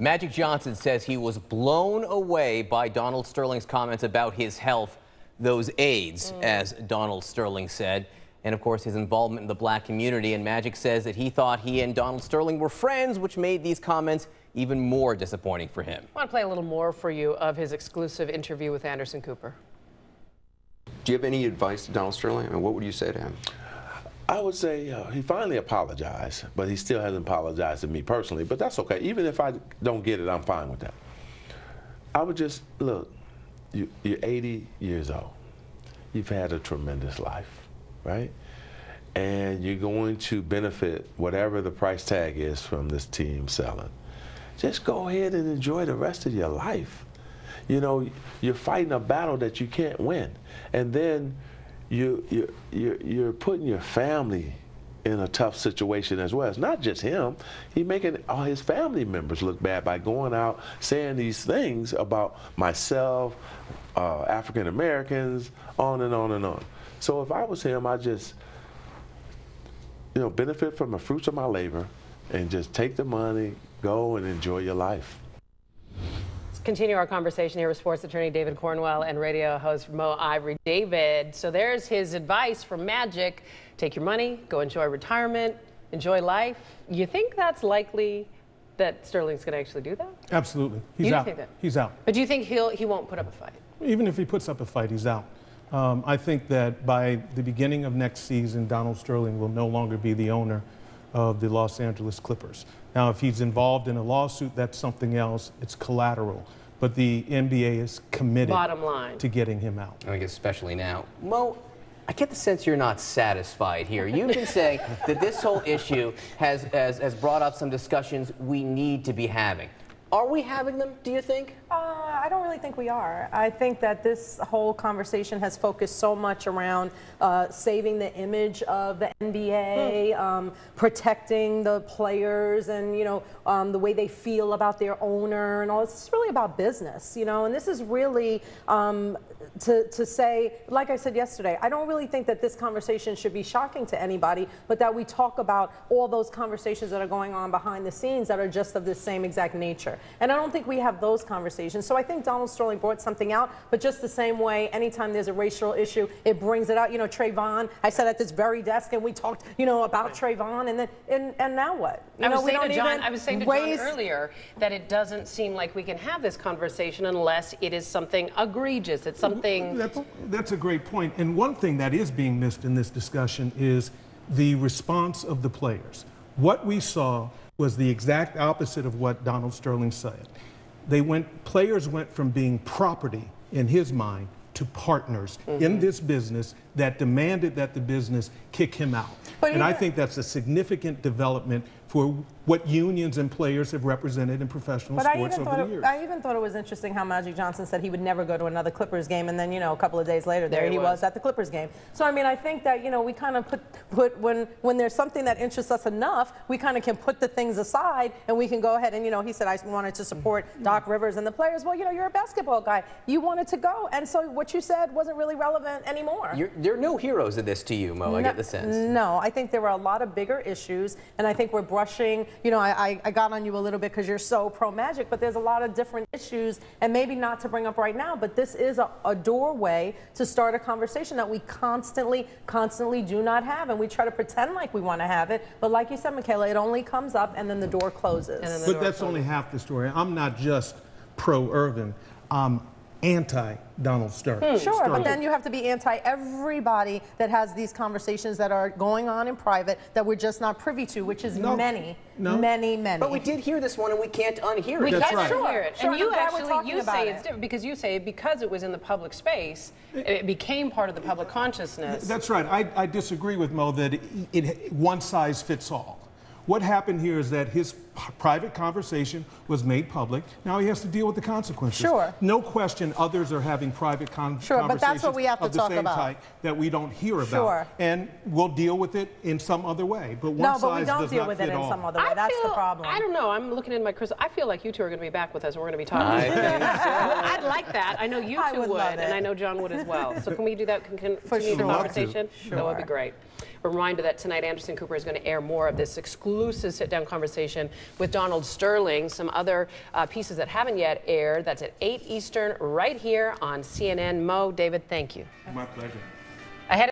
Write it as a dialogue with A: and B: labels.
A: Magic Johnson says he was blown away by Donald Sterling's comments about his health, those aids, as Donald Sterling said, and of course his involvement in the black community. And Magic says that he thought he and Donald Sterling were friends, which made these comments even more disappointing for him.
B: I want to play a little more for you of his exclusive interview with Anderson Cooper.
C: Do you have any advice to Donald Sterling? I mean, what would you say to him?
D: I would say he finally apologized, but he still hasn't apologized to me personally. But that's okay. Even if I don't get it, I'm fine with that. I would just, look, you're 80 years old. You've had a tremendous life, right? And you're going to benefit whatever the price tag is from this team selling. Just go ahead and enjoy the rest of your life. You know, you're fighting a battle that you can't win. And then you're putting your family in a tough situation as well. It's not just him. He's making all his family members look bad by going out saying these things about myself, African Americans, on and on and on. So if I was him, I'd just, you know, benefit from the fruits of my labor and just take the money, go and enjoy your life.
B: Continue our conversation here with sports attorney David Cornwell and radio host Mo Ivory. David, so there's his advice from Magic. Take your money, go enjoy retirement, enjoy life. You think that's likely that Sterling's going to actually do that?
E: Absolutely. He's out. He's out.
B: But do you think he won't put up a fight?
E: Even if he puts up a fight, he's out. I think that by the beginning of next season, Donald Sterling will no longer be the owner of the Los Angeles Clippers. Now, if he's involved in a lawsuit, that's something else. It's collateral. But the NBA is committed
B: Bottom line.
E: to getting him out.
A: I guess especially now. Mo, I get the sense you're not satisfied here. You've been saying that this whole issue has brought up some discussions we need to be having. Are we having them, do you think?
F: I don't really think we are. I think that this whole conversation has focused so much around saving the image of the NBA, protecting the players, and the way they feel about their owner, and all this. It's really about business, and this is really to say, like I said yesterday, I don't really think that this conversation should be shocking to anybody, but that we talk about all those conversations that are going on behind the scenes that are just of the same exact nature. And I don't think we have those conversations. So I think Donald Sterling brought something out, but just the same way, anytime there's a racial issue, it brings it out. Trayvon, I sat at this very desk and we talked, about Trayvon, and then and now what?
B: I was saying to John earlier that it doesn't seem like we can have this conversation unless it is something egregious. It's something.
E: That's a great point. And one thing that is being missed in this discussion is the response of the players. What we saw was the exact opposite of what Donald Sterling said. Players went from being property in his mind to partners in this business that demanded that the business kick him out. And I think that's a significant development for what unions and players have represented in professional sports over the years.
F: I even thought it was interesting how Magic Johnson said he would never go to another Clippers game, and then, a couple of days later, there he was at the Clippers game. So, I think that, we kind of put when there's something that interests us enough, we kind of can put the things aside, and we can go ahead and, he said, I wanted to support Doc Rivers and the players. Well, you're a basketball guy. You wanted to go, and so what you said wasn't really relevant anymore.
A: There are no heroes in this to you, Mo, I get the sense.
F: No, I think there were a lot of bigger issues, and I think we're brushing, I got on you a little bit because you're so pro-Magic, but there's a lot of different issues, and maybe not to bring up right now, but this is a doorway to start a conversation that we constantly do not have, and we try to pretend like we want to have it, but like you said, Michaela, it only comes up and then the door closes.
E: But that's only half the story. I'm not just pro-Irvin. I'm anti-Donald Sterling.
F: Sure, but then you have to be anti-everybody that has these conversations that are going on in private that we're just not privy to, which is many.
A: But we did hear this one, and we can't unhear it.
B: We
E: That's
B: can't
E: right.
B: hear it.
F: Sure,
B: and you say it's different because you say because it was in the public space, it became part of the public consciousness.
E: That's right. I disagree with Mo that one size fits all. What happened here is that his private conversation was made public. Now he has to deal with the consequences.
F: Sure.
E: No question others are having private conversations
F: but that's what we have to
E: of the
F: talk
E: same
F: about.
E: type that we don't hear about.
F: Sure.
E: And we'll deal with it in some other way. But one size does not fit all.
F: No, but we don't deal with it in some other way. That's the problem.
B: I don't know. I'm looking in my crystal. I feel like you two are going to be back with us and we're going to be talking. I'd like that. I know you two would, and I know John would as well. So can we do that? Continue the conversation?
F: Sure.
B: That would be great. A reminder that tonight Anderson Cooper is going to air more of this exclusive sit-down conversation with Donald Sterling. Some other pieces that haven't yet aired. That's at 8 Eastern right here on CNN. Mo, David, thank you.
E: My pleasure.